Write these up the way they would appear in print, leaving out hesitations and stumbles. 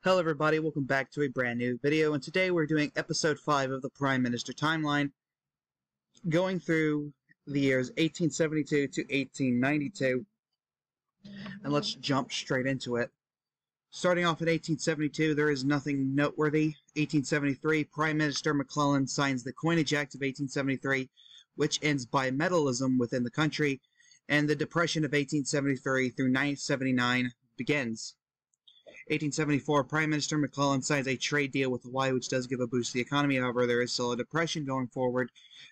Hello everybody, welcome back to a brand new video, and today we're doing episode 5 of the Prime Minister Timeline, going through the years 1872 to 1892, and let's jump straight into it. Starting off in 1872, there is nothing noteworthy. 1873, Prime Minister McClellan signs the Coinage Act of 1873, which ends bimetallism within the country, and the Depression of 1873 through 1979 begins. 1874, Prime Minister McClellan signs a trade deal with Hawaii, which does give a boost to the economy. However, there is still a depression going forward.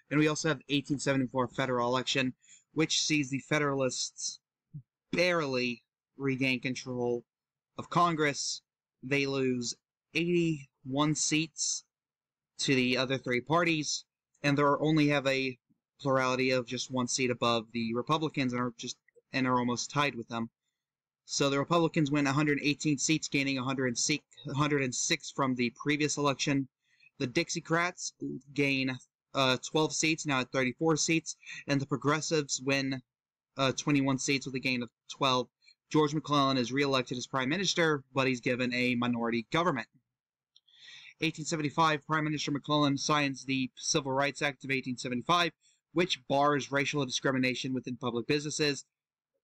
And we also have 1874 federal election, which sees the Federalists barely regain control of Congress. They lose 81 seats to the other three parties, and they only have a plurality of just one seat above the Republicans, and are almost tied with them. So the Republicans win 118 seats, gaining 106 from the previous election. The Dixiecrats gain 12 seats, now at 34 seats, and the Progressives win 21 seats with a gain of 12. George McClellan is re-elected as Prime Minister, but he's given a minority government. 1875, Prime Minister McClellan signs the Civil Rights Act of 1875, which bars racial discrimination within public businesses.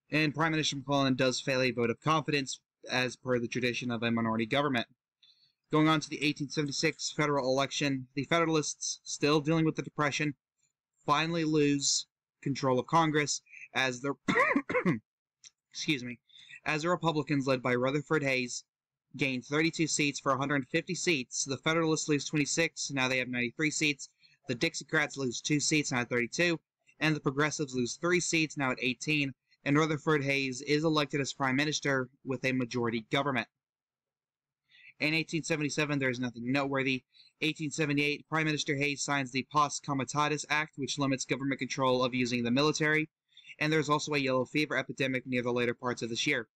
And Prime Minister McClellan does fail a vote of confidence, as per the tradition of a minority government. Going on to the 1876 federal election, the Federalists, still dealing with the Depression, finally lose control of Congress as the as the Republicans, led by Rutherford Hayes, gain 32 seats for 150 seats. The Federalists lose 26, now they have 93 seats. The Dixiecrats lose 2 seats, now at 32, and the Progressives lose 3 seats, now at 18. And Rutherford Hayes is elected as Prime Minister with a majority government. In 1877, there is nothing noteworthy. 1878, Prime Minister Hayes signs the Pars Comitatus Act, which limits government control of using the military, and there's also a yellow fever epidemic near the later parts of this year.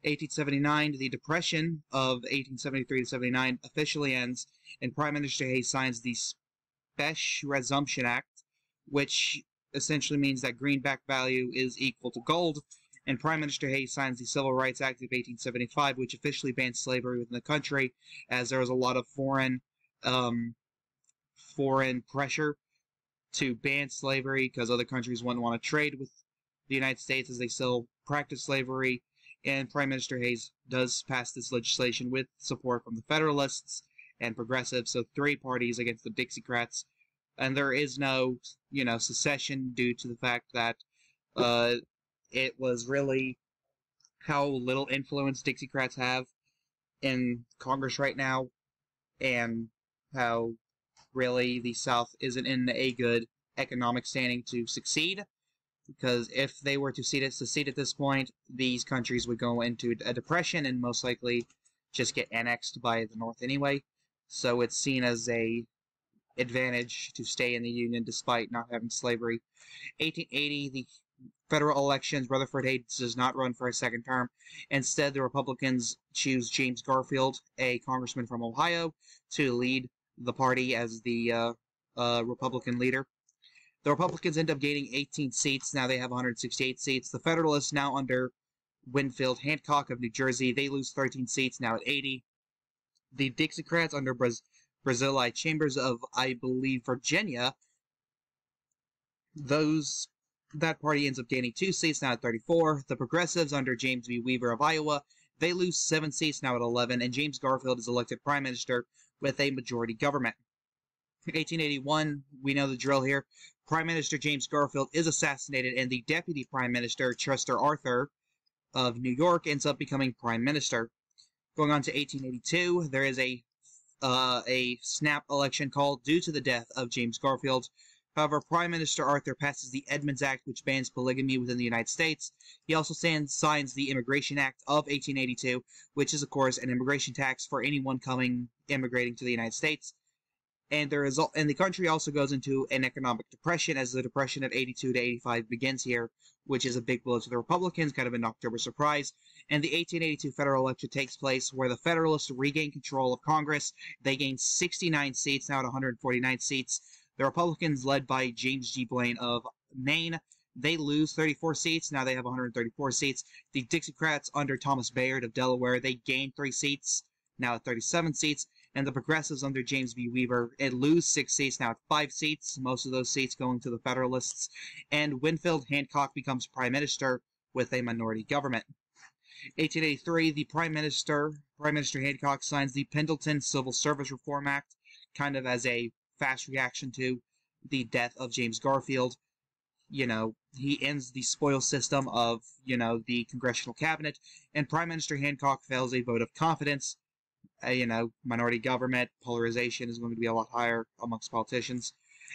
1879, the Depression of 1873 to 79 officially ends, and Prime Minister Hayes signs the Special Resumption Act, which essentially means that greenback value is equal to gold, and Prime Minister Hayes signs the Civil Rights Act of 1875, which officially bans slavery within the country, as there was a lot of foreign pressure to ban slavery because other countries wouldn't want to trade with the United States as they still practice slavery. And Prime Minister Hayes does pass this legislation with support from the Federalists and Progressives, so 3 parties against the Dixiecrats. And there is no, secession due to the fact that it was really how little influence Dixiecrats have in Congress right now, and how really the South isn't in a good economic standing to succeed. Because if they were to secede at this point, these countries would go into a depression and most likely just get annexed by the North anyway. So it's seen as a advantage to stay in the Union despite not having slavery. 1880, the federal elections, Rutherford Hayes does not run for a second term. Instead, the Republicans choose James Garfield, a congressman from Ohio, to lead the party as the Republican leader. The Republicans end up gaining 18 seats. Now they have 168 seats. The Federalists, now under Winfield Hancock of New Jersey, they lose 13 seats, now at 80. The Dixiecrats under Barzillai Chambers of, I believe, Virginia, that party ends up gaining 2 seats, now at 34. The Progressives under James B. Weaver of Iowa, they lose 7 seats, now at 11, and James Garfield is elected Prime Minister with a majority government. 1881, we know the drill here. Prime Minister James Garfield is assassinated, and the Deputy Prime Minister, Chester Arthur of New York, ends up becoming Prime Minister. Going on to 1882, there is a snap election called due to the death of James Garfield. However, Prime Minister Arthur passes the Edmunds Act, which bans polygamy within the United States. He also signs the Immigration Act of 1882, which is, of course, an immigration tax for anyone immigrating to the United States. And the country also goes into an economic depression as the Depression of 82 to 85 begins here, which is a big blow to the Republicans, kind of an October surprise. And the 1882 federal election takes place where the Federalists regain control of Congress. They gain 69 seats, now at 149 seats. The Republicans, led by James G. Blaine of Maine, they lose 34 seats, now they have 134 seats. The Dixiecrats under Thomas Bayard of Delaware, they gain 3 seats, now at 37 seats, and the Progressives under James B. Weaver, it lose 6 seats, now at 5 seats, most of those seats going to the Federalists, and Winfield Hancock becomes Prime Minister with a minority government. 1883, the Prime Minister Hancock, signs the Pendleton Civil Service Reform Act, kind of as a fast reaction to the death of James Garfield. You know, he ends the spoil system of, you know, the congressional cabinet, and Prime Minister Hancock fails a vote of confidence. You know, minority government, polarization is going to be a lot higher amongst politicians.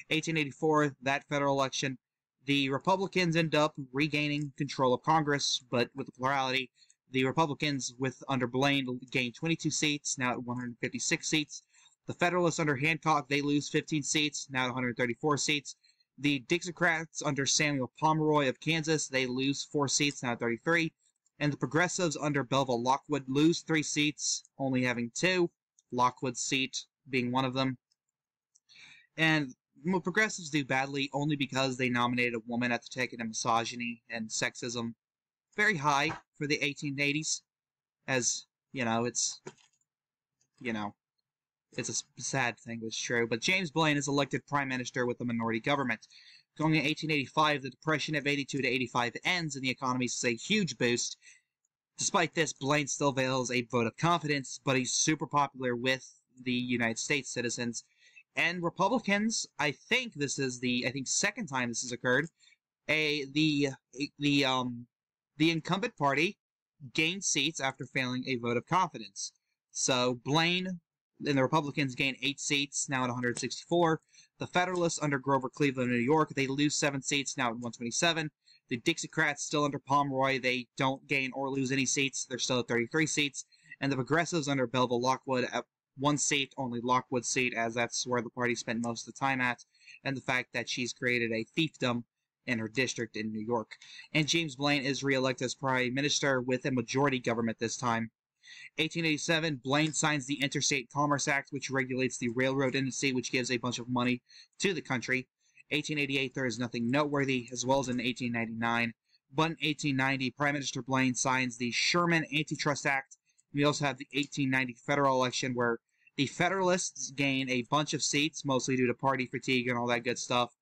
1884, that federal election, the Republicans end up regaining control of Congress, but with the plurality. The Republicans, under Blaine, gain 22 seats, now at 156 seats. The Federalists under Hancock, they lose 15 seats, now at 134 seats. The Dixiecrats under Samuel Pomeroy of Kansas, they lose 4 seats, now at 33. And the Progressives under Belva Lockwood lose 3 seats, only having 2, Lockwood's seat being one of them. And Progressives do badly only because they nominated a woman at the ticket, and misogyny and sexism very high for the 1880s, as, you know, it's a sad thing, but it's true. But James Blaine is elected Prime Minister with a minority government. Going in 1885, the Depression of 82 to 85 ends, and the economy sees a huge boost. Despite this, Blaine still veils a vote of confidence, but he's super popular with the United States citizens. And Republicans, I think this is the second time this has occurred. The incumbent party gained seats after failing a vote of confidence. So Blaine and the Republicans gain 8 seats, now at 164. The Federalists under Grover Cleveland in New York, they lose 7 seats, now at 127. The Dixiecrats, still under Pomeroy, they don't gain or lose any seats. They're still at 33 seats. And the Progressives under Belva Lockwood at 1 seat, only Lockwood's seat, as that's where the party spent most of the time at. And the fact that she's created a fiefdom in her district in New York. And James Blaine is re-elected as Prime Minister with a majority government this time. 1887, Blaine signs the Interstate Commerce Act, which regulates the railroad industry, which gives a bunch of money to the country. 1888, there is nothing noteworthy, as well as in 1899. But in 1890, Prime Minister Blaine signs the Sherman Antitrust Act. We also have the 1890 federal election, where the Federalists gain a bunch of seats, mostly due to party fatigue and all that good stuff.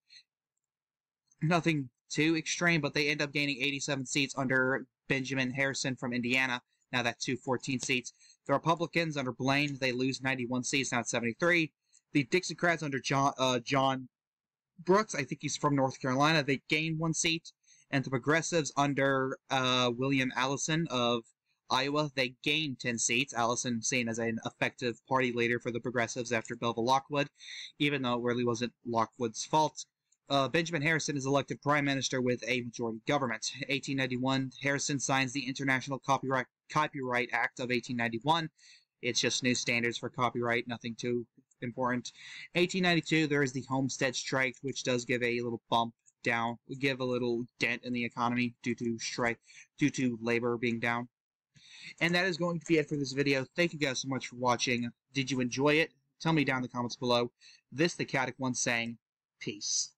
Nothing too extreme, but they end up gaining 87 seats under Benjamin Harrison from Indiana. Now that's 14 seats. The Republicans under Blaine, they lose 91 seats, now at 73. The Dixiecrats under John Brooks, I think he's from North Carolina, they gain 1 seat. And the Progressives under William Allison of Iowa, they gain 10 seats. Allison seen as an effective party leader for the Progressives after Belva Lockwood, even though it really wasn't Lockwood's fault. Benjamin Harrison is elected Prime Minister with a majority government. 1891, Harrison signs the International Copyright Act of 1891. It's just new standards for copyright, nothing too important. 1892, there is the Homestead Strike, which does give a little bump down, give a little dent in the economy due to labor being down. And that is going to be it for this video. Thank you guys so much for watching. Did you enjoy it? Tell me down in the comments below. This, the Caddick One, saying peace.